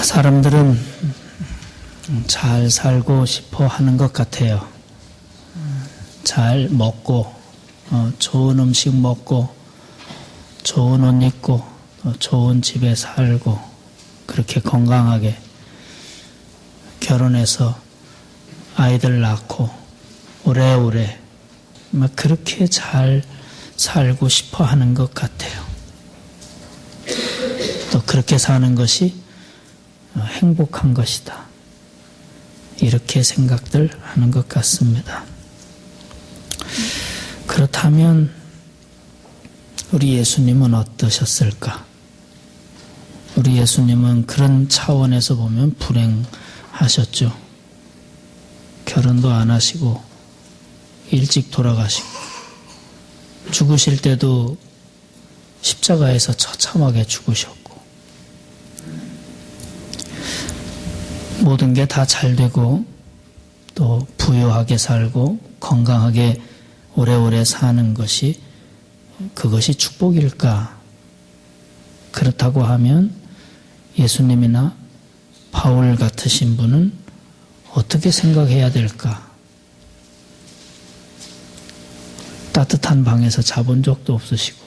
사람들은 잘 살고 싶어 하는 것 같아요. 잘 먹고, 좋은 음식 먹고, 좋은 옷 입고, 좋은 집에 살고, 그렇게 건강하게 결혼해서 아이들 낳고, 오래오래 막 그렇게 잘 살고 싶어 하는 것 같아요. 또 그렇게 사는 것이 행복한 것이다. 이렇게 생각들 하는 것 같습니다. 그렇다면 우리 예수님은 어떠셨을까? 우리 예수님은 그런 차원에서 보면 불행하셨죠. 결혼도 안 하시고 일찍 돌아가시고 죽으실 때도 십자가에서 처참하게 죽으셨고 모든 게 다 잘 되고 또 부유하게 살고 건강하게 오래오래 사는 것이 그것이 축복일까? 그렇다고 하면 예수님이나 바울 같으신 분은 어떻게 생각해야 될까? 따뜻한 방에서 자본 적도 없으시고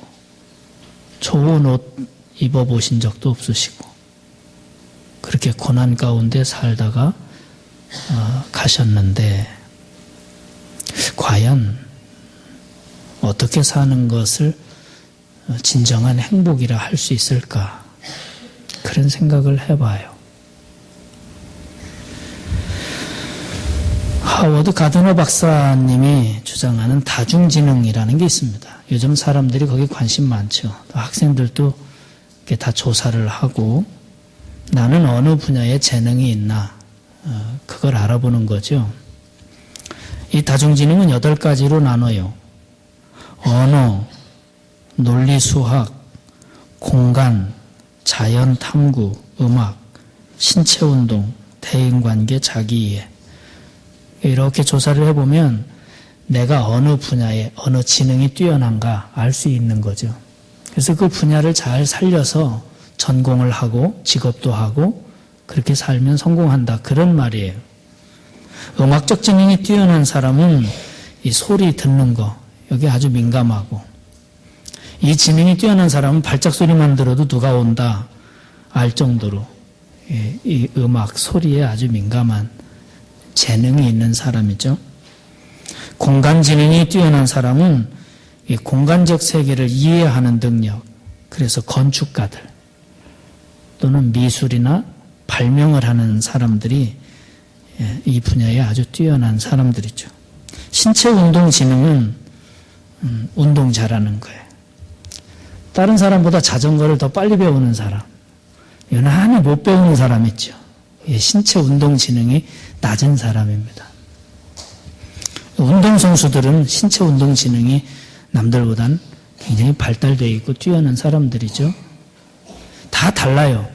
좋은 옷 입어보신 적도 없으시고 그렇게 고난 가운데 살다가 가셨는데 과연 어떻게 사는 것을 진정한 행복이라 할 수 있을까? 그런 생각을 해봐요. 하워드 가드너 박사님이 주장하는 다중지능이라는 게 있습니다. 요즘 사람들이 거기에 관심 많죠. 학생들도 이렇게 다 조사를 하고 나는 어느 분야에 재능이 있나 그걸 알아보는 거죠. 이 다중지능은 8가지로 나눠요. 언어, 논리수학, 공간, 자연탐구, 음악, 신체운동, 대인관계, 자기이해. 이렇게 조사를 해보면 내가 어느 분야에 어느 지능이 뛰어난가 알 수 있는 거죠. 그래서 그 분야를 잘 살려서 전공을 하고 직업도 하고 그렇게 살면 성공한다. 그런 말이에요. 음악적 지능이 뛰어난 사람은 이 소리 듣는 거 여기 아주 민감하고 이 지능이 뛰어난 사람은 발작 소리만 들어도 누가 온다 알 정도로 이 음악 소리에 아주 민감한 재능이 있는 사람이죠. 공간 지능이 뛰어난 사람은 이 공간적 세계를 이해하는 능력, 그래서 건축가들 또는 미술이나 발명을 하는 사람들이 이 분야에 아주 뛰어난 사람들이죠. 신체 운동 지능은 운동 잘하는 거예요. 다른 사람보다 자전거를 더 빨리 배우는 사람, 유난히 못 배우는 사람 있죠. 신체 운동 지능이 낮은 사람입니다. 운동선수들은 신체 운동 지능이 남들보다는 굉장히 발달되어 있고 뛰어난 사람들이죠. 다 달라요.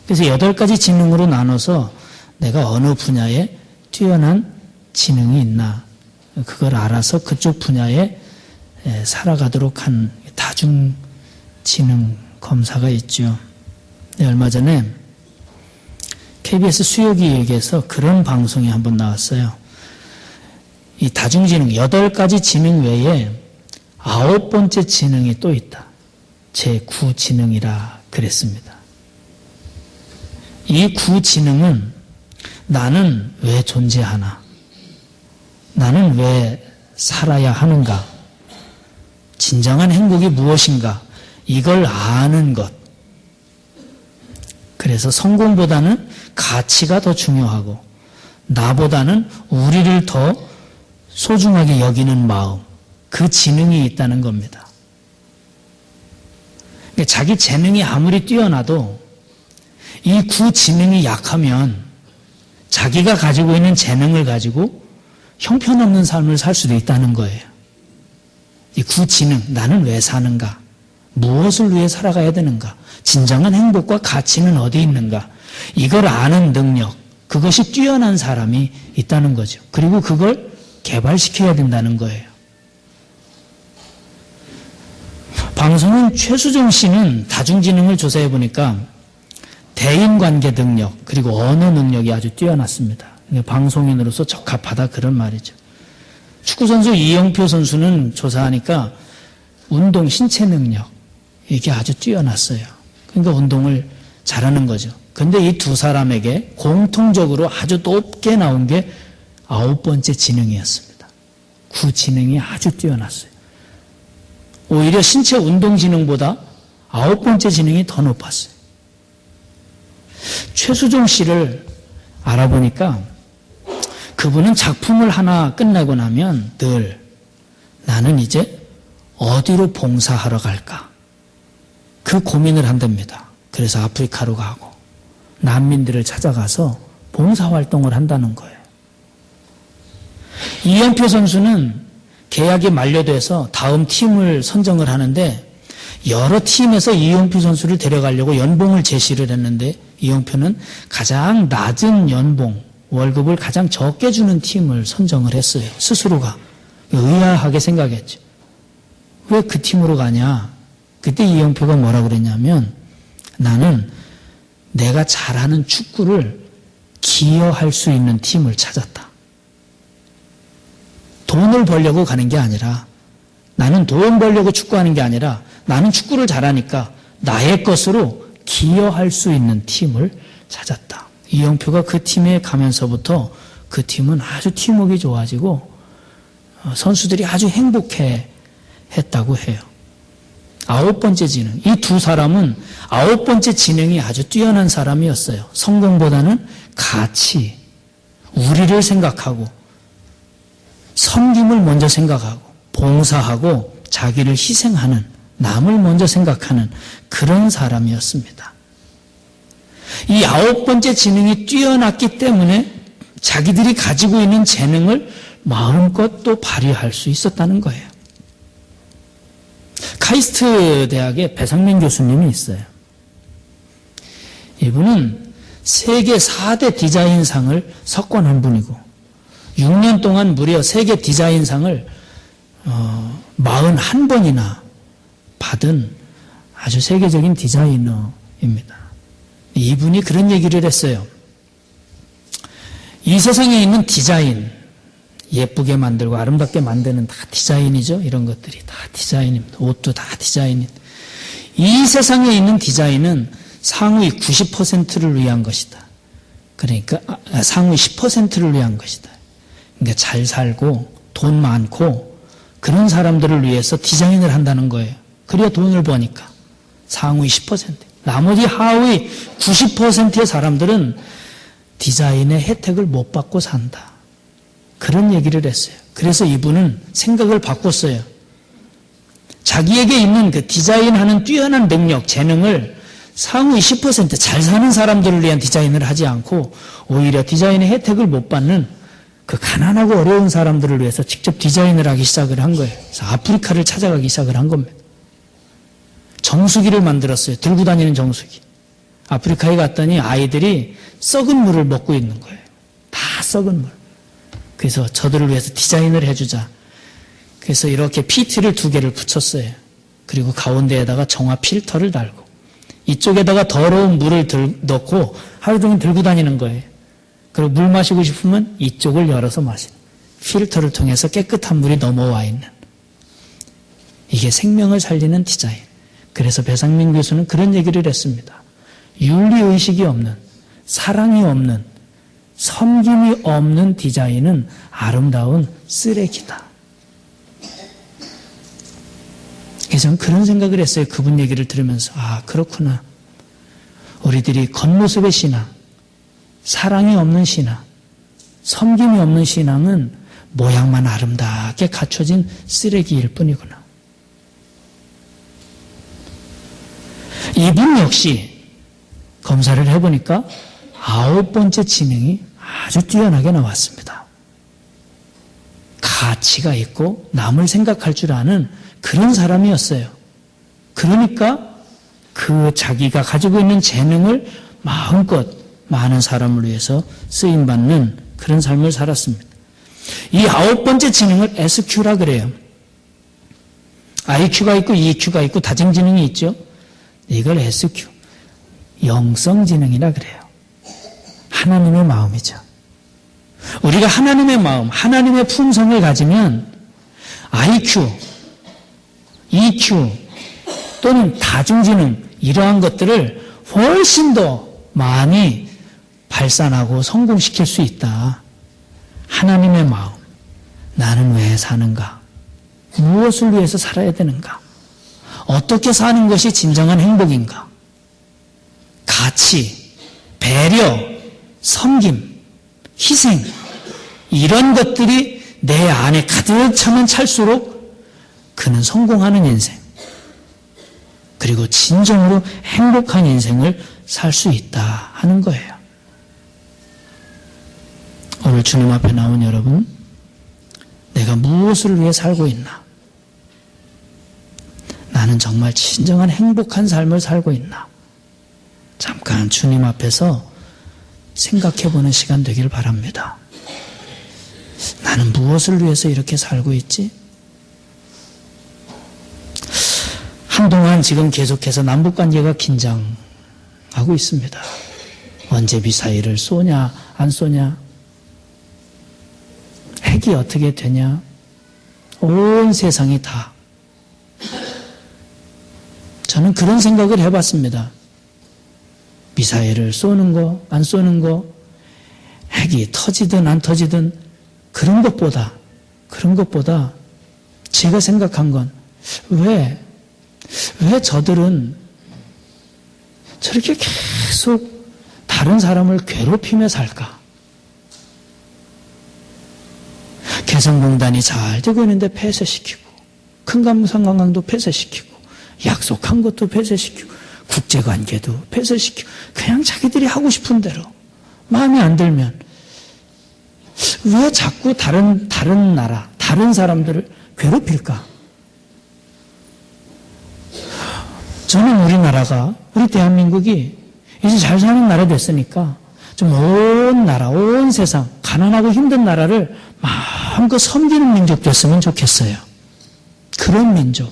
그래서 8가지 지능으로 나눠서 내가 어느 분야에 뛰어난 지능이 있나 그걸 알아서 그쪽 분야에 살아가도록 한 다중지능 검사가 있죠. 얼마 전에 KBS 수요기획에서 그런 방송이 한번 나왔어요. 이 다중지능 8가지 지능 외에 9번째 지능이 또 있다. 제9지능이라 그랬습니다. 이 9지능은 나는 왜 존재하나? 나는 왜 살아야 하는가? 진정한 행복이 무엇인가? 이걸 아는 것. 그래서 성공보다는 가치가 더 중요하고 나보다는 우리를 더 소중하게 여기는 마음, 그 지능이 있다는 겁니다. 자기 재능이 아무리 뛰어나도 이 9지능이 약하면 자기가 가지고 있는 재능을 가지고 형편없는 삶을 살 수도 있다는 거예요. 이 9지능, 나는 왜 사는가? 무엇을 위해 살아가야 되는가? 진정한 행복과 가치는 어디 있는가? 이걸 아는 능력, 그것이 뛰어난 사람이 있다는 거죠. 그리고 그걸 개발시켜야 된다는 거예요. 방송인 최수정 씨는 다중지능을 조사해 보니까 대인 인간관계 능력 그리고 언어 능력이 아주 뛰어났습니다. 방송인으로서 적합하다 그런 말이죠. 축구선수 이영표 선수는 조사하니까 운동 신체 능력 이게 아주 뛰어났어요. 그러니까 운동을 잘하는 거죠. 그런데 이 두 사람에게 공통적으로 아주 높게 나온 게 9번째 지능이었습니다. 그 지능이 아주 뛰어났어요. 오히려 신체 운동 지능보다 9번째 지능이 더 높았어요. 최수종 씨를 알아보니까 그분은 작품을 하나 끝내고 나면 늘 나는 이제 어디로 봉사하러 갈까? 그 고민을 한답니다. 그래서 아프리카로 가고 난민들을 찾아가서 봉사활동을 한다는 거예요. 이영표 선수는 계약이 만료돼서 다음 팀을 선정을 하는데 여러 팀에서 이영표 선수를 데려가려고 연봉을 제시를 했는데 이영표는 가장 낮은 연봉, 월급을 가장 적게 주는 팀을 선정을 했어요. 스스로가. 의아하게 생각했죠. 왜 그 팀으로 가냐? 그때 이영표가 뭐라 그랬냐면 나는 내가 잘하는 축구를 기여할 수 있는 팀을 찾았다. 돈을 벌려고 가는 게 아니라 나는 돈 벌려고 축구하는 게 아니라 나는 축구를 잘하니까 나의 것으로 기여할 수 있는 팀을 찾았다. 이영표가 그 팀에 가면서부터 그 팀은 아주 팀워크가 좋아지고 선수들이 아주 행복해 했다고 해요. 9번째 지능. 이 두 사람은 9번째 지능이 아주 뛰어난 사람이었어요. 성공보다는 가치, 우리를 생각하고 섬김을 먼저 생각하고 봉사하고 자기를 희생하는 남을 먼저 생각하는 그런 사람이었습니다. 이 9번째 지능이 뛰어났기 때문에 자기들이 가지고 있는 재능을 마음껏 또 발휘할 수 있었다는 거예요. 카이스트 대학에 배상민 교수님이 있어요. 이분은 세계 4대 디자인상을 석권한 분이고 6년 동안 무려 세계 디자인상을 41번이나 받은 아주 세계적인 디자이너입니다. 이분이 그런 얘기를 했어요. 이 세상에 있는 디자인, 예쁘게 만들고 아름답게 만드는 다 디자인이죠. 이런 것들이 다 디자인입니다. 옷도 다 디자인입니다. 이 세상에 있는 디자인은 상위 90%를 위한 것이다. 그러니까 상위 10%를 위한 것이다. 그러니까 잘 살고 돈 많고 그런 사람들을 위해서 디자인을 한다는 거예요. 그래야 돈을 버니까. 상위 10%. 나머지 하위 90%의 사람들은 디자인의 혜택을 못 받고 산다. 그런 얘기를 했어요. 그래서 이분은 생각을 바꿨어요. 자기에게 있는 그 디자인하는 뛰어난 능력, 재능을 상위 10% 잘 사는 사람들을 위한 디자인을 하지 않고 오히려 디자인의 혜택을 못 받는 그 가난하고 어려운 사람들을 위해서 직접 디자인을 하기 시작을 한 거예요. 그래서 아프리카를 찾아가기 시작을 한 겁니다. 정수기를 만들었어요. 들고 다니는 정수기. 아프리카에 갔더니 아이들이 썩은 물을 먹고 있는 거예요. 다 썩은 물. 그래서 저들을 위해서 디자인을 해주자. 그래서 이렇게 PT를 2개를 붙였어요. 그리고 가운데에다가 정화 필터를 달고 이쪽에다가 더러운 물을 넣고 하루 종일 들고 다니는 거예요. 그리고 물 마시고 싶으면 이쪽을 열어서 마시는. 필터를 통해서 깨끗한 물이 넘어와 있는. 이게 생명을 살리는 디자인. 그래서 배상민 교수는 그런 얘기를 했습니다. 윤리의식이 없는, 사랑이 없는, 섬김이 없는 디자인은 아름다운 쓰레기다. 그래서 저는 그런 생각을 했어요. 그분 얘기를 들으면서. 아, 그렇구나. 우리들이 겉모습의 신앙, 사랑이 없는 신앙, 섬김이 없는 신앙은 모양만 아름답게 갖춰진 쓰레기일 뿐이구나. 이분 역시 검사를 해보니까 9번째 지능이 아주 뛰어나게 나왔습니다. 가치가 있고 남을 생각할 줄 아는 그런 사람이었어요. 그러니까 그 자기가 가지고 있는 재능을 마음껏 많은 사람을 위해서 쓰임받는 그런 삶을 살았습니다. 이 9번째 지능을 SQ라 그래요. IQ가 있고 EQ가 있고 다정지능이 있죠. 이걸 SQ. 영성지능이라 그래요. 하나님의 마음이죠. 우리가 하나님의 마음, 하나님의 품성을 가지면 IQ, EQ 또는 다중지능 이러한 것들을 훨씬 더 많이 발산하고 성공시킬 수 있다. 하나님의 마음, 나는 왜 사는가? 무엇을 위해서 살아야 되는가? 어떻게 사는 것이 진정한 행복인가? 가치, 배려, 섬김, 희생 이런 것들이 내 안에 가득 차면 찰수록 그는 성공하는 인생 그리고 진정으로 행복한 인생을 살 수 있다 하는 거예요. 오늘 주님 앞에 나온 여러분, 내가 무엇을 위해 살고 있나? 나는 정말 진정한 행복한 삶을 살고 있나? 잠깐 주님 앞에서 생각해보는 시간 되길 바랍니다. 나는 무엇을 위해서 이렇게 살고 있지? 한동안 지금 계속해서 남북관계가 긴장하고 있습니다. 언제 미사일을 쏘냐 안 쏘냐, 핵이 어떻게 되냐, 온 세상이 다. 저는 그런 생각을 해봤습니다. 미사일을 쏘는 거 안 쏘는 거, 핵이 터지든 안 터지든 그런 것보다 제가 생각한 건 왜 저들은 저렇게 계속 다른 사람을 괴롭히며 살까? 개성공단이 잘 되고 있는데 폐쇄시키고, 큰감성관광도 폐쇄시키고, 약속한 것도 폐쇄시키고, 국제관계도 폐쇄시키고, 그냥 자기들이 하고 싶은 대로 마음에 안 들면 왜 자꾸 다른 나라, 다른 사람들을 괴롭힐까? 저는 우리나라가, 우리 대한민국이 이제 잘 사는 나라 됐으니까 좀 온 나라, 온 세상, 가난하고 힘든 나라를 마음껏 섬기는 민족 됐으면 좋겠어요. 그런 민족.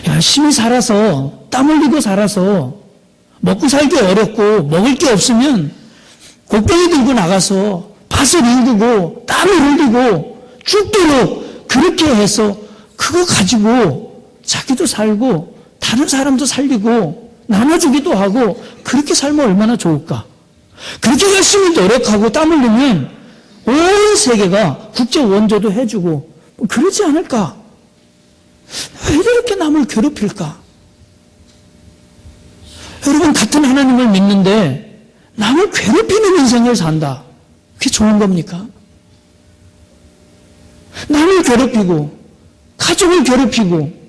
열심히 살아서, 땀 흘리고 살아서 먹고 살기 어렵고 먹을 게 없으면 곡괭이 들고 나가서 밭을 일구고 땀을 흘리고 죽도록 그렇게 해서 그거 가지고 자기도 살고 다른 사람도 살리고 나눠주기도 하고, 그렇게 살면 얼마나 좋을까? 그렇게 열심히 노력하고 땀 흘리면 온 세계가 국제 원조도 해주고 그러지 않을까? 왜 이렇게 남을 괴롭힐까? 여러분, 같은 하나님을 믿는데 남을 괴롭히는 인생을 산다. 그게 좋은 겁니까? 남을 괴롭히고 가족을 괴롭히고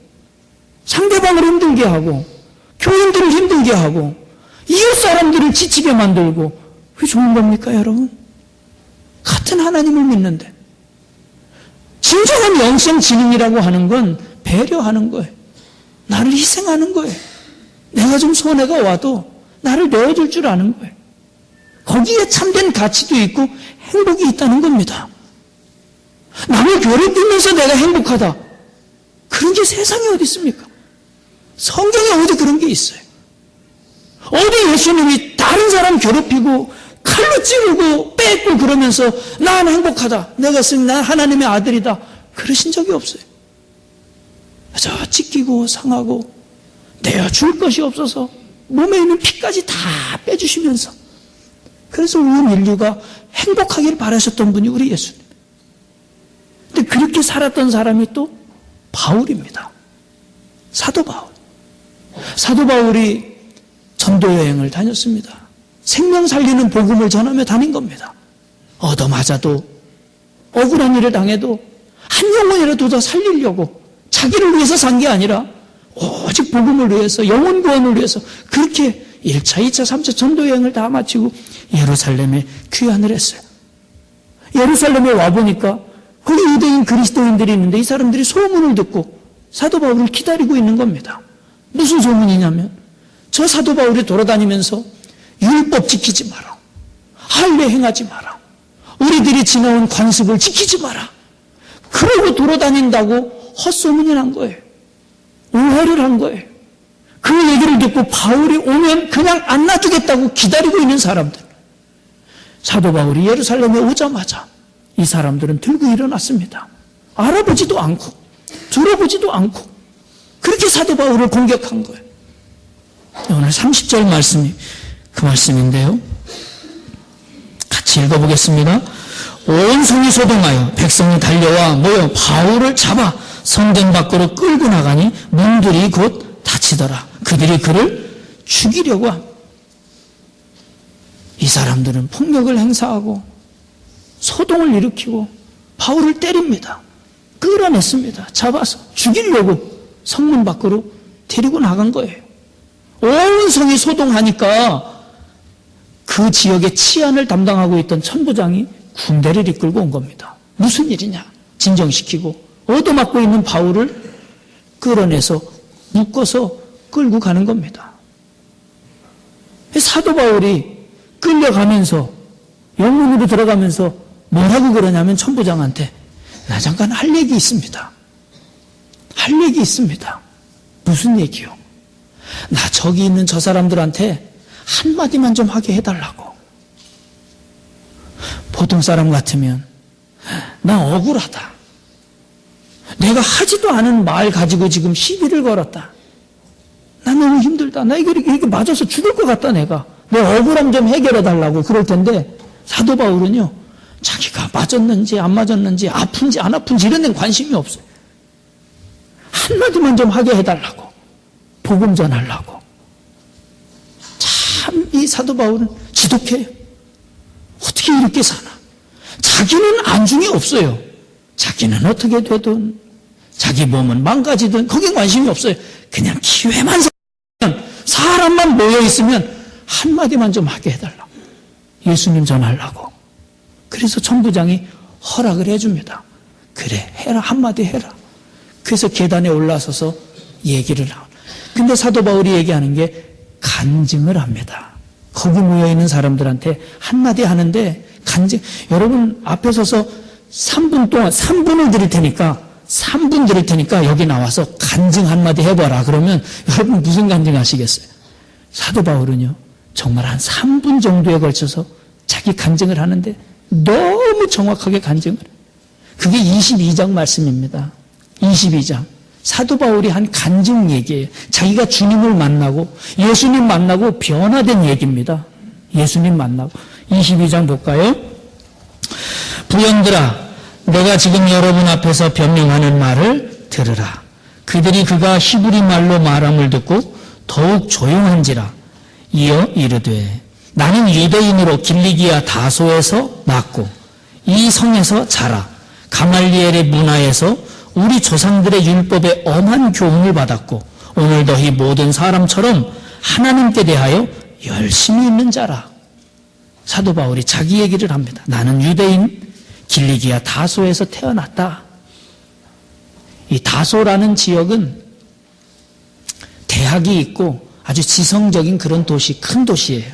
상대방을 힘들게 하고 교인들을 힘들게 하고 이웃 사람들을 지치게 만들고, 그게 좋은 겁니까, 여러분? 같은 하나님을 믿는데. 진정한 영성지능이라고 하는 건 배려하는 거예요. 나를 희생하는 거예요. 내가 좀 손해가 와도 나를 내어줄 줄 아는 거예요. 거기에 참된 가치도 있고 행복이 있다는 겁니다. 남을 괴롭히면서 내가 행복하다, 그런 게 세상에 어디 있습니까? 성경에 어디 그런 게 있어요? 어디 예수님이 다른 사람 괴롭히고 칼로 찌르고 뺏고 그러면서 난 행복하다, 내가 난 하나님의 아들이다, 그러신 적이 없어요. 저 찢기고 상하고 내어줄 것이 없어서 몸에 있는 피까지 다 빼주시면서, 그래서 온 인류가 행복하기를 바라셨던 분이 우리 예수님. 근데 그렇게 살았던 사람이 또 바울입니다. 사도 바울. 사도 바울이 전도 여행을 다녔습니다. 생명 살리는 복음을 전하며 다닌 겁니다. 얻어맞아도 억울한 일을 당해도 한 영혼이라도 더 살리려고 자기를 위해서 산 게 아니라 오직 복음을 위해서, 영혼 구원을 위해서 그렇게 1차, 2차, 3차 전도 여행을 다 마치고 예루살렘에 귀환을 했어요. 예루살렘에 와보니까 거기 유대인 그리스도인들이 있는데 이 사람들이 소문을 듣고 사도 바울을 기다리고 있는 겁니다. 무슨 소문이냐면, 저 사도 바울이 돌아다니면서 율법 지키지 마라, 할례 행하지 마라, 우리들이 지나온 관습을 지키지 마라, 그러고 돌아다닌다고 헛소문이 난 거예요. 오해를 한 거예요. 그 얘기를 듣고 바울이 오면 그냥 안 놔두겠다고 기다리고 있는 사람들. 사도 바울이 예루살렘에 오자마자 이 사람들은 들고 일어났습니다. 알아보지도 않고 들어보지도 않고 그렇게 사도 바울을 공격한 거예요. 오늘 30절 말씀이 그 말씀인데요. 같이 읽어보겠습니다. 온 성이 소동하여 백성이 달려와 모여 바울을 잡아 성전 밖으로 끌고 나가니 문들이 곧 닫히더라. 그들이 그를 죽이려고 합니다. 이 사람들은 폭력을 행사하고 소동을 일으키고 바울을 때립니다. 끌어냈습니다. 잡아서 죽이려고 성문 밖으로 데리고 나간 거예요. 온 성이 소동하니까 그 지역의 치안을 담당하고 있던 천부장이 군대를 이끌고 온 겁니다. 무슨 일이냐? 진정시키고 얻어맞고 있는 바울을 끌어내서 묶어서 끌고 가는 겁니다. 사도 바울이 끌려가면서 영문으로 들어가면서 뭐라고 그러냐면 천부장한테 나 잠깐 할 얘기 있습니다. 할 얘기 있습니다. 무슨 얘기요? 나 저기 있는 저 사람들한테 한마디만 좀 하게 해달라고. 보통 사람 같으면 나 억울하다. 내가 하지도 않은 말 가지고 지금 시비를 걸었다. 나 너무 힘들다. 나 이렇게 맞아서 죽을 것 같다 내가. 내 억울함 좀 해결해 달라고 그럴 텐데 사도 바울은요. 자기가 맞았는지 안 맞았는지 아픈지 안 아픈지 이런 데는 관심이 없어요. 한마디만 좀 하게 해달라고. 복음 전하려고. 참 이 사도 바울은 지독해요. 어떻게 이렇게 사나. 자기는 안중에 없어요. 자기는 어떻게 되든 자기 몸은 망가지든 거긴 관심이 없어요. 그냥 기회만 생기면 사람만 모여있으면 한마디만 좀 하게 해달라고. 예수님 전하려고. 그래서 천부장이 허락을 해줍니다. 그래 해라 한마디 해라. 그래서 계단에 올라서서 얘기를 하고. 근데 사도 바울이 얘기하는 게 간증을 합니다. 거기 모여있는 사람들한테 한마디 하는데 간증. 여러분 앞에 서서 3분 동안 3분을 드릴 테니까 3분 드릴 테니까 여기 나와서 간증 한마디 해봐라. 그러면 여러분 무슨 간증 하시겠어요? 사도 바울은요 정말 한 3분 정도에 걸쳐서 자기 간증을 하는데 너무 정확하게 간증을 해요. 그게 22장 말씀입니다. 22장. 사도 바울이 한 간증 얘기예요. 자기가 주님을 만나고 예수님 만나고 변화된 얘기입니다. 예수님 만나고. 22장 볼까요? 부연들아 내가 지금 여러분 앞에서 변명하는 말을 들으라. 그들이 그가 히브리 말로 말함을 듣고 더욱 조용한지라. 이어 이르되 나는 유대인으로 길리기아 다소에서 났고 이 성에서 자라 가말리엘의 문화에서 우리 조상들의 율법에 엄한 교훈을 받았고 오늘 너희 모든 사람처럼 하나님께 대하여 열심히 있는 자라. 사도 바울이 자기 얘기를 합니다. 나는 유대인 길리기아 다소에서 태어났다. 이 다소라는 지역은 대학이 있고 아주 지성적인 그런 도시, 큰 도시예요.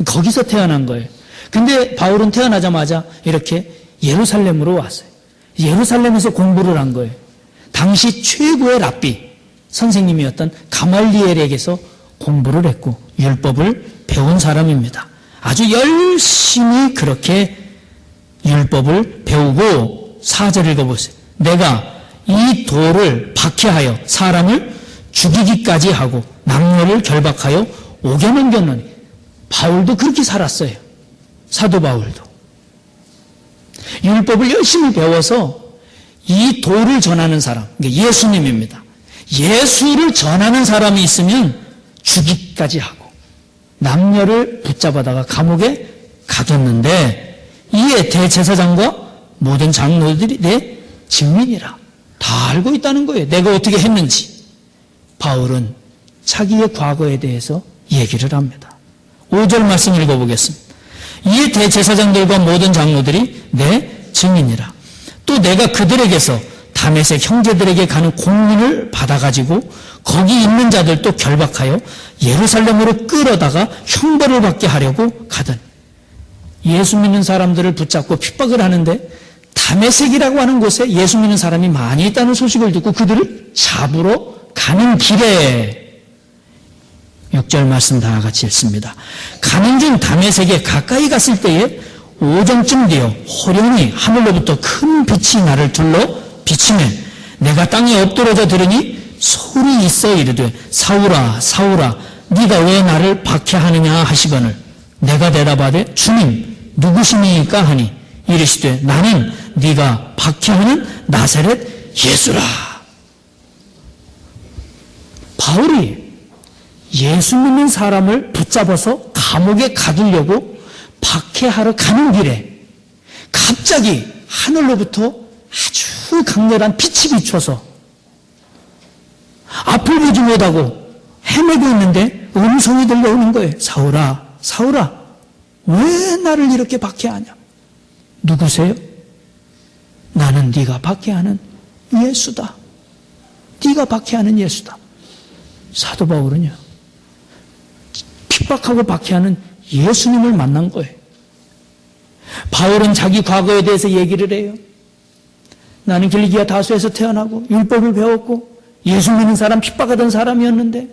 거기서 태어난 거예요. 근데 바울은 태어나자마자 이렇게 예루살렘으로 왔어요. 예루살렘에서 공부를 한 거예요. 당시 최고의 랍비 선생님이었던 가말리엘에게서 공부를 했고 율법을 배운 사람입니다. 아주 열심히 그렇게 율법을 배우고 4절 읽어보세요. 내가 이 돌을 박해하여 사람을 죽이기까지 하고 남녀를 결박하여 옥에 넘겼느니. 바울도 그렇게 살았어요. 사도 바울도. 율법을 열심히 배워서 이 도를 전하는 사람, 예수님입니다. 예수를 전하는 사람이 있으면 죽이기까지 하고 남녀를 붙잡아다가 감옥에 가뒀는데 이에 대제사장과 모든 장로들이 내 증인이라. 다 알고 있다는 거예요. 내가 어떻게 했는지. 바울은 자기의 과거에 대해서 얘기를 합니다. 5절 말씀 읽어보겠습니다. 이에 대제사장들과 모든 장로들이 내 증인이라. 또 내가 그들에게서 다메섹 형제들에게 가는 공문을 받아가지고 거기 있는 자들도 결박하여 예루살렘으로 끌어다가 형벌을 받게 하려고 가더니. 예수 믿는 사람들을 붙잡고 핍박을 하는데 다메섹이라고 하는 곳에 예수 믿는 사람이 많이 있다는 소식을 듣고 그들을 잡으러 가는 길에 6절 말씀 다 같이 읽습니다. 가는 중 다메섹에 가까이 갔을 때에 오정쯤 되어 호련히 하늘로부터 큰 빛이 나를 둘러 비치매 내가 땅에 엎드러져 들으니 소리 있어 이르되 사울아 사울아 네가 왜 나를 박해하느냐 하시거늘 내가 대답하되 주님 누구시니까 하니 이르시되 나는 네가 박해하는 나사렛 예수라. 바울이 예수 믿는 사람을 붙잡아서 감옥에 가두려고 박해하러 가는 길에 갑자기 하늘로부터 아주 강렬한 빛이 비춰서 앞을 보지 못하고 헤매고 있는데 음성이 들려오는 거예요. 사울아 사울아 왜 나를 이렇게 박해하냐. 누구세요? 나는 네가 박해하는 예수다. 네가 박해하는 예수다. 사도 바울은요 핍박하고 박해하는 예수님을 만난 거예요. 바울은 자기 과거에 대해서 얘기를 해요. 나는 길리기아 다소에서 태어나고 율법을 배웠고 예수 믿는 사람 핍박하던 사람이었는데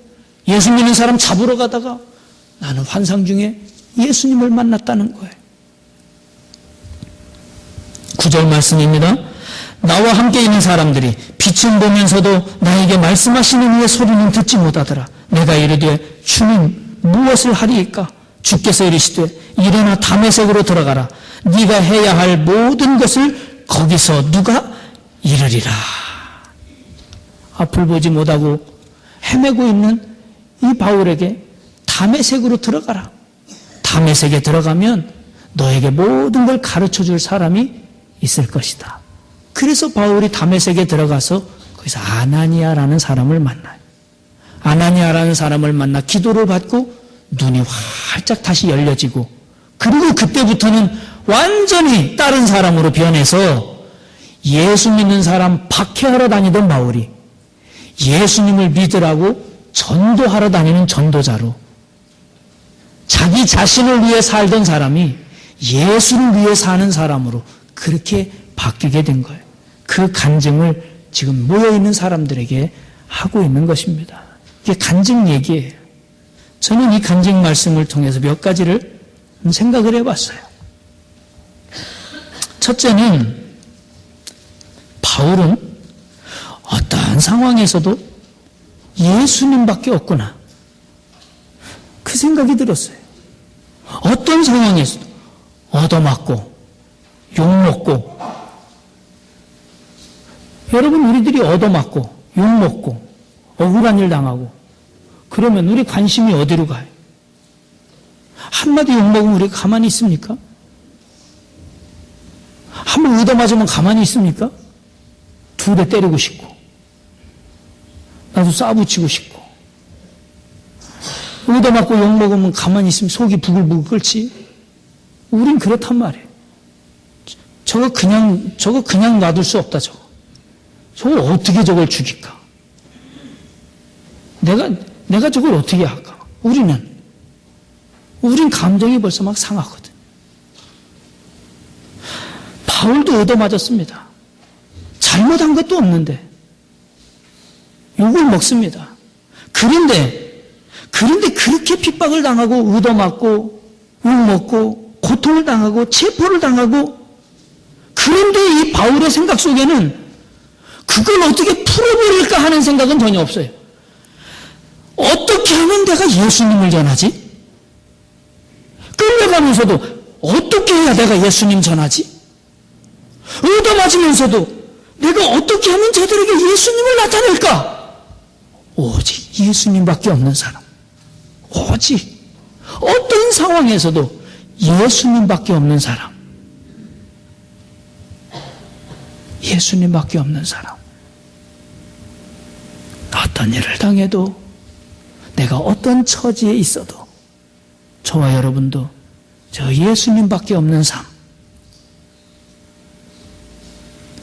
예수 믿는 사람 잡으러 가다가 나는 환상 중에 예수님을 만났다는 거예요. 9절 말씀입니다. 나와 함께 있는 사람들이 빛은 보면서도 나에게 말씀하시는 이의 소리는 듣지 못하더라. 내가 이르되 주님 무엇을 하리이까? 주께서 이르시되 일어나 다메섹으로 들어가라. 네가 해야 할 모든 것을 거기서 누가 이르리라. 앞을 보지 못하고 헤매고 있는 이 바울에게 다메섹으로 들어가라. 다메섹에 들어가면 너에게 모든 걸 가르쳐줄 사람이 있을 것이다. 그래서 바울이 다메섹에 들어가서 거기서 아나니아라는 사람을 만나요. 아나니아라는 사람을 만나 기도를 받고 눈이 활짝 다시 열려지고 그리고 그때부터는 완전히 다른 사람으로 변해서 예수 믿는 사람 박해하러 다니던 바울이 예수님을 믿으라고 전도하러 다니는 전도자로 자기 자신을 위해 살던 사람이 예수를 위해 사는 사람으로 그렇게 바뀌게 된 거예요. 그 간증을 지금 모여있는 사람들에게 하고 있는 것입니다. 이게 간증 얘기예요. 저는 이 간증 말씀을 통해서 몇 가지를 생각을 해봤어요. 첫째는 바울은 어떠한 상황에서도 예수님밖에 없구나. 그 생각이 들었어요. 어떤 상황에서도 얻어맞고 욕먹고 여러분 우리들이 얻어맞고 욕먹고 억울한 일 당하고 그러면 우리 관심이 어디로 가요? 한마디 욕먹으면 우리가 가만히 있습니까? 한번 얻어맞으면 가만히 있습니까? 2대 때리고 싶고 나도 싸붙이고 싶고 얻어맞고 욕먹으면 가만히 있으면 속이 부글부글 끓지. 우린 그렇단 말이에요. 저거 그냥 놔둘 수 없다. 저걸 어떻게 저걸 죽일까? 내가 저걸 어떻게 할까? 우린 감정이 벌써 막 상하거든. 바울도 얻어맞았습니다. 잘못한 것도 없는데 욕을 먹습니다. 그런데 그렇게 핍박을 당하고 얻어맞고 욕먹고 고통을 당하고 체포를 당하고 그런데 이 바울의 생각 속에는 그걸 어떻게 풀어버릴까 하는 생각은 전혀 없어요. 어떻게 하면 내가 예수님을 전하지? 끌려가면서도 어떻게 해야 내가 예수님 전하지? 얻어맞으면서도 내가 어떻게 하면 저들에게 예수님을 나타낼까? 오직 예수님밖에 없는 사람. 오직 어떤 상황에서도 예수님밖에 없는 사람. 예수님밖에 없는 사람. 어떤 일을 당해도 내가 어떤 처지에 있어도 저와 여러분도 저 예수님밖에 없는 삶.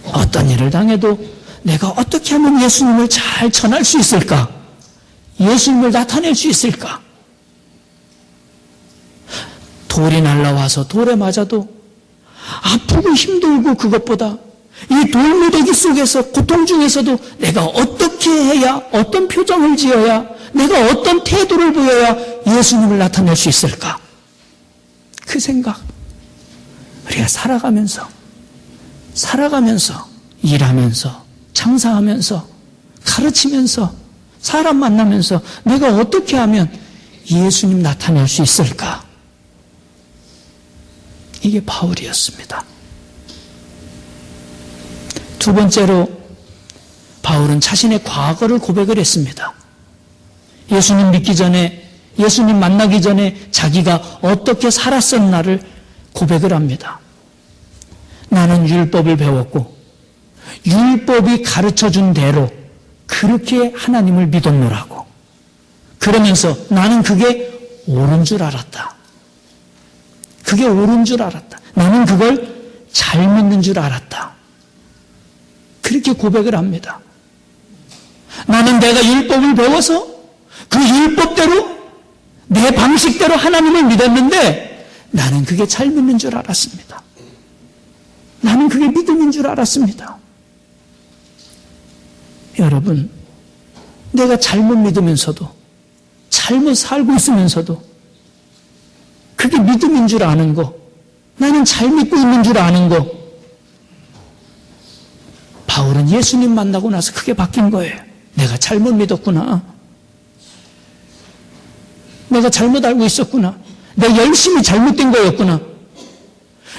어떤 일을 당해도 내가 어떻게 하면 예수님을 잘 전할 수 있을까? 예수님을 나타낼 수 있을까? 돌이 날라와서 돌에 맞아도 아프고 힘들고 그것보다 이 돌무더기 속에서 고통 중에서도 내가 어떻게 해야 어떤 표정을 지어야 내가 어떤 태도를 보여야 예수님을 나타낼 수 있을까? 그 생각. 우리가 살아가면서 일하면서 장사하면서 가르치면서 사람 만나면서 내가 어떻게 하면 예수님 나타낼 수 있을까? 이게 바울이었습니다. 두 번째로 바울은 자신의 과거를 고백을 했습니다. 예수님 믿기 전에, 예수님 만나기 전에 자기가 어떻게 살았었나를 고백을 합니다. 나는 율법을 배웠고 율법이 가르쳐준 대로 그렇게 하나님을 믿었노라고. 그러면서 나는 그게 옳은 줄 알았다. 그게 옳은 줄 알았다. 나는 그걸 잘 믿는 줄 알았다. 그렇게 고백을 합니다. 나는 내가 율법을 배워서 그 율법대로 내 방식대로 하나님을 믿었는데 나는 그게 잘 믿는 줄 알았습니다. 나는 그게 믿음인 줄 알았습니다. 여러분, 내가 잘못 믿으면서도 잘못 살고 있으면서도 그게 믿음인 줄 아는 거, 나는 잘 믿고 있는 줄 아는 거, 바울은 예수님 만나고 나서 그게 바뀐 거예요. 내가 잘못 믿었구나. 내가 잘못 알고 있었구나. 내가 열심히 잘못된 거였구나.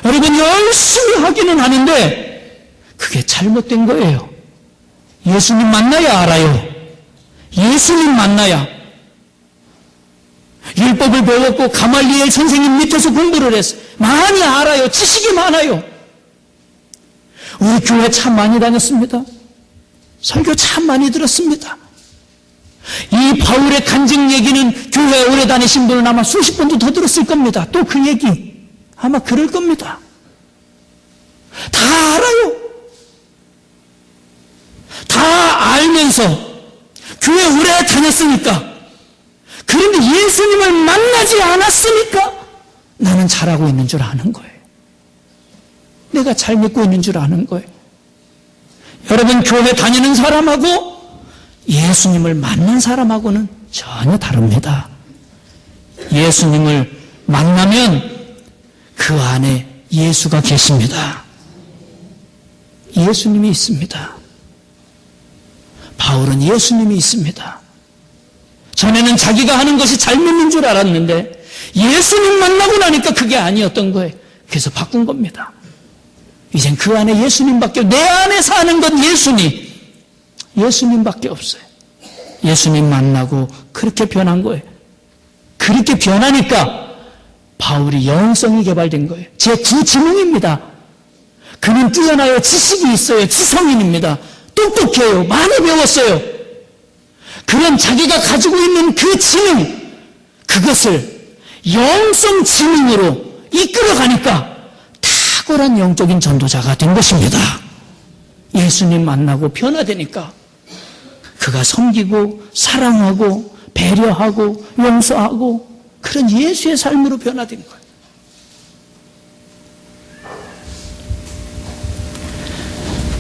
여러분, 열심히 하기는 하는데 그게 잘못된 거예요. 예수님 만나야 알아요. 예수님 만나야. 율법을 배웠고 가말리엘 선생님 밑에서 공부를 했어요. 많이 알아요. 지식이 많아요. 우리 교회 참 많이 다녔습니다. 설교 참 많이 들었습니다. 이 바울의 간증 얘기는 교회에 오래 다니신 분은 아마 수십 번도 더 들었을 겁니다. 또 그 얘기 아마 그럴 겁니다. 다 알아요. 다 알면서 교회 오래 다녔으니까, 그런데 예수님을 만나지 않았으니까 나는 잘하고 있는 줄 아는 거예요. 내가 잘 믿고 있는 줄 아는 거예요. 여러분, 교회 다니는 사람하고 예수님을 만난 사람하고는 전혀 다릅니다. 예수님을 만나면 그 안에 예수가 계십니다. 예수님이 있습니다. 바울은 예수님이 있습니다. 전에는 자기가 하는 것이 잘 믿는 줄 알았는데 예수님 만나고 나니까 그게 아니었던 거예요. 그래서 바꾼 겁니다. 이젠 그 안에 예수님밖에, 내 안에 사는 건 예수님밖에 없어요. 예수님 만나고 그렇게 변한 거예요. 그렇게 변하니까 바울이 영성이 개발된 거예요. 제 구지능입니다. 그는 뛰어나요. 지식이 있어요. 지성인입니다. 똑똑해요. 많이 배웠어요. 그런 자기가 가지고 있는 그 지능, 그것을 영성 지능으로 이끌어가니까 탁월한 영적인 전도자가 된 것입니다. 예수님 만나고 변화되니까 그가 섬기고 사랑하고 배려하고 용서하고 그런 예수의 삶으로 변화된 거예요.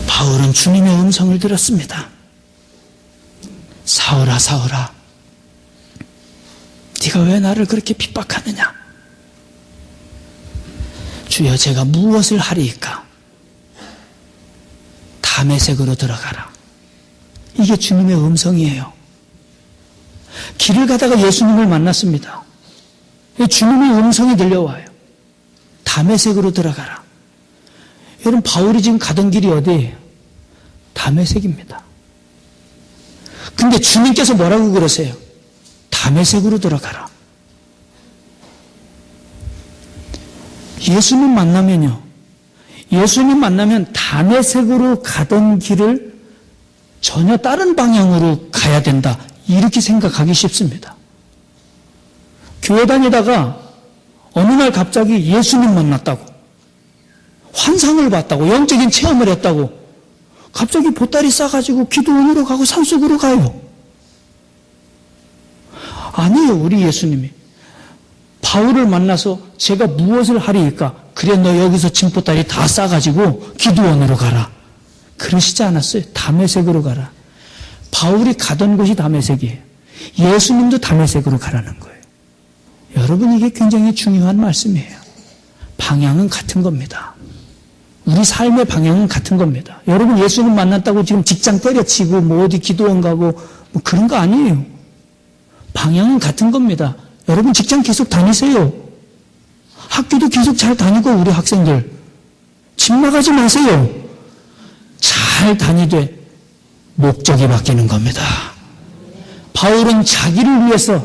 바울은 주님의 음성을 들었습니다. 사울아, 사울아, 네가 왜 나를 그렇게 핍박하느냐? 주여, 제가 무엇을 하리이까? 다메섹으로 들어가라. 이게 주님의 음성이에요. 길을 가다가 예수님을 만났습니다. 주님의 음성이 들려와요. 다메섹으로 들어가라. 여러분, 바울이 지금 가던 길이 어디예요? 다메섹입니다. 근데 주님께서 뭐라고 그러세요? 다메섹으로 들어가라. 예수님 만나면요, 예수님 만나면 다메섹으로 가던 길을 전혀 다른 방향으로 가야 된다, 이렇게 생각하기 쉽습니다. 교회 다니다가 어느 날 갑자기 예수님 만났다고, 환상을 봤다고, 영적인 체험을 했다고 갑자기 보따리 싸가지고 기도원으로 가고 산속으로 가요. 아니에요. 우리 예수님이 바울을 만나서 제가 무엇을 하리이까? 그래, 너 여기서 짐보따리 다 싸가지고 기도원으로 가라, 그러시지 않았어요. 다메섹으로 가라. 바울이 가던 곳이 다메섹이에요. 예수님도 다메섹으로 가라는 거예요. 여러분, 이게 굉장히 중요한 말씀이에요. 방향은 같은 겁니다. 우리 삶의 방향은 같은 겁니다. 여러분, 예수님 만났다고 지금 직장 때려치고 뭐 어디 기도원 가고 뭐 그런 거 아니에요. 방향은 같은 겁니다. 여러분, 직장 계속 다니세요. 학교도 계속 잘 다니고, 우리 학생들 집 나가지 마세요. 잘 다니되 목적이 바뀌는 겁니다. 바울은 자기를 위해서,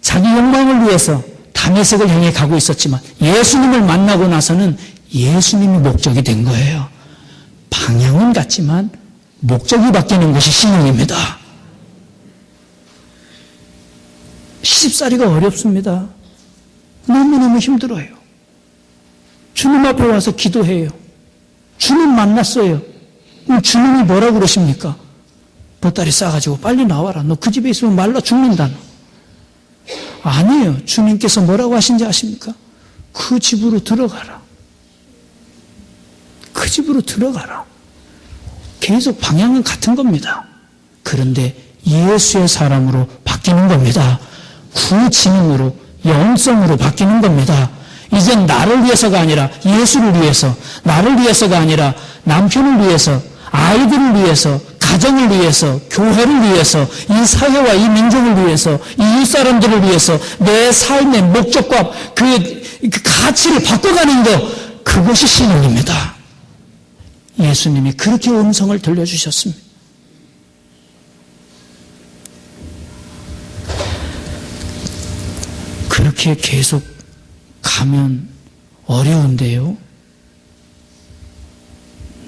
자기 영광을 위해서 다메섹을 향해 가고 있었지만 예수님을 만나고 나서는 예수님이 목적이 된 거예요. 방향은 같지만 목적이 바뀌는 것이 신앙입니다. 시집살이가 어렵습니다. 너무너무 힘들어요. 주님 앞에 와서 기도해요. 주님 만났어요. 그럼 주님이 뭐라고 그러십니까? 보따리 싸가지고 빨리 나와라. 너 그 집에 있으면 말라 죽는다. 아니에요. 주님께서 뭐라고 하신지 아십니까? 그 집으로 들어가라. 그 집으로 들어가라. 계속 방향은 같은 겁니다. 그런데 예수의 사람으로 바뀌는 겁니다. 구지능으로, 영성으로 바뀌는 겁니다. 이젠 나를 위해서가 아니라 예수를 위해서, 나를 위해서가 아니라 남편을 위해서, 아이들을 위해서, 가정을 위해서, 교회를 위해서, 이 사회와 이 민족을 위해서, 이웃 사람들을 위해서 내 삶의 목적과 그 가치를 바꿔가는 것, 그것이 신앙입니다. 예수님이 그렇게 음성을 들려주셨습니다. 그렇게 계속 가면 어려운데요.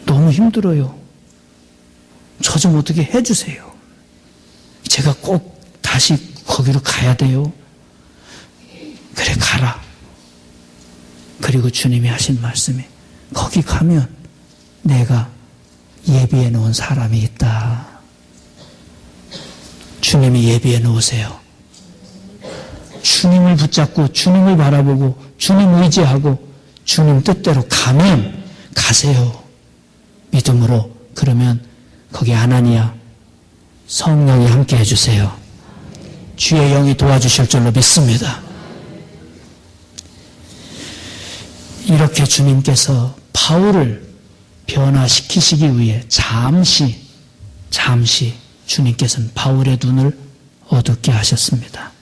너무 힘들어요. 저 좀 어떻게 해주세요. 제가 꼭 다시 거기로 가야 돼요. 그래, 가라. 그리고 주님이 하신 말씀이, 거기 가면 내가 예비해 놓은 사람이 있다. 주님이 예비해 놓으세요. 주님을 붙잡고 주님을 바라보고 주님 의지하고 주님 뜻대로 가면 가세요. 믿음으로. 그러면 거기 아나니아 성령이 함께 해주세요. 주의 영이 도와주실 줄로 믿습니다. 이렇게 주님께서 바울을 변화시키시기 위해 잠시 주님께서는 바울의 눈을 어둡게 하셨습니다.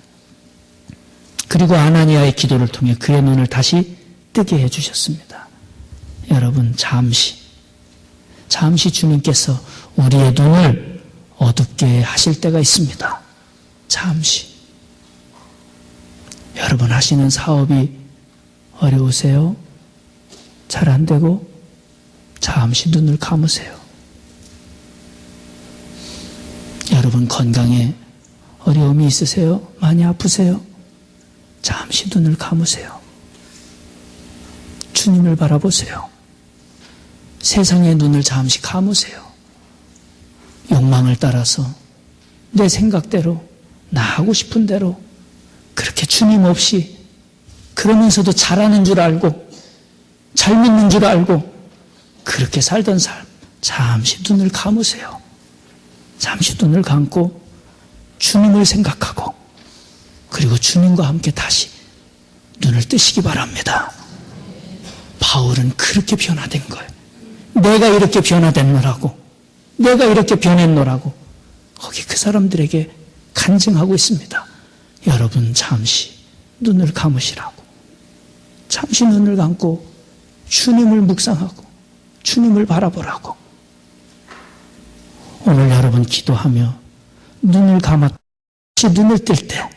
그리고 아나니아의 기도를 통해 그의 눈을 다시 뜨게 해주셨습니다. 여러분, 잠시 주님께서 우리의 눈을 어둡게 하실 때가 있습니다. 잠시. 여러분, 하시는 사업이 어려우세요? 잘 안 되고 잠시 눈을 감으세요. 여러분, 건강에 어려움이 있으세요? 많이 아프세요? 잠시 눈을 감으세요. 주님을 바라보세요. 세상의 눈을 잠시 감으세요. 욕망을 따라서 내 생각대로, 나 하고 싶은 대로 그렇게 주님 없이, 그러면서도 잘하는 줄 알고 잘 믿는 줄 알고 그렇게 살던 삶, 잠시 눈을 감으세요. 잠시 눈을 감고 주님을 생각하고, 그리고 주님과 함께 다시 눈을 뜨시기 바랍니다. 바울은 그렇게 변화된 거예요. 내가 이렇게 변화됐노라고, 내가 이렇게 변했노라고 거기 그 사람들에게 간증하고 있습니다. 여러분, 잠시 눈을 감으시라고. 잠시 눈을 감고 주님을 묵상하고 주님을 바라보라고. 오늘 여러분 기도하며 눈을 감아 다시 눈을 뜰 때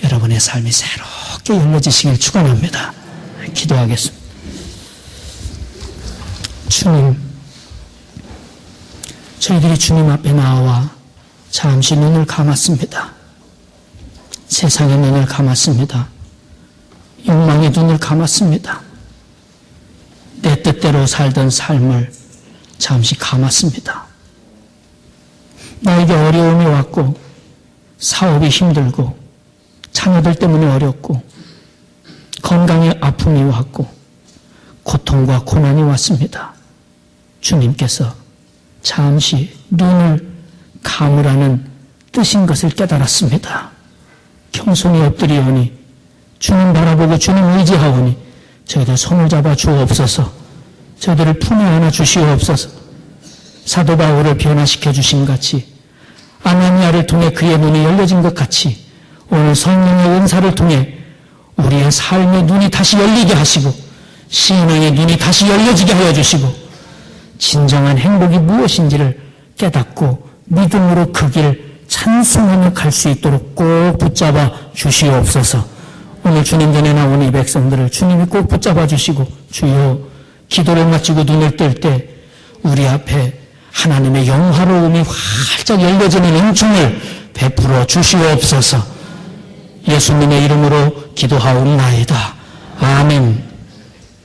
여러분의 삶이 새롭게 열려지시길 축원합니다. 기도하겠습니다. 주님, 저희들이 주님 앞에 나와 잠시 눈을 감았습니다. 세상의 눈을 감았습니다. 욕망의 눈을 감았습니다. 내 뜻대로 살던 삶을 잠시 감았습니다. 나에게 어려움이 왔고, 사업이 힘들고, 자녀들 때문에 어렵고, 건강에 아픔이 왔고, 고통과 고난이 왔습니다. 주님께서 잠시 눈을 감으라는 뜻인 것을 깨달았습니다. 겸손히 엎드리오니 주님 바라보고 주님 의지하오니 저희들 손을 잡아 주옵소서. 저희들을 품에 안아 주시옵소서. 사도 바울을 변화시켜 주신 같이 아나니아를 통해 그의 눈이 열려진 것 같이 오늘 성령의 은사를 통해 우리의 삶의 눈이 다시 열리게 하시고 신앙의 눈이 다시 열려지게 하여 주시고 진정한 행복이 무엇인지를 깨닫고 믿음으로 그 길 찬송하며 갈 수 있도록 꼭 붙잡아 주시옵소서. 오늘 주님 전에 나온 이 백성들을 주님이 꼭 붙잡아 주시고 주여 기도를 마치고 눈을 뜰 때 우리 앞에 하나님의 영화로움이 활짝 열려지는 은총을 베풀어 주시옵소서. 예수님의 이름으로 기도하옵나이다. 아멘.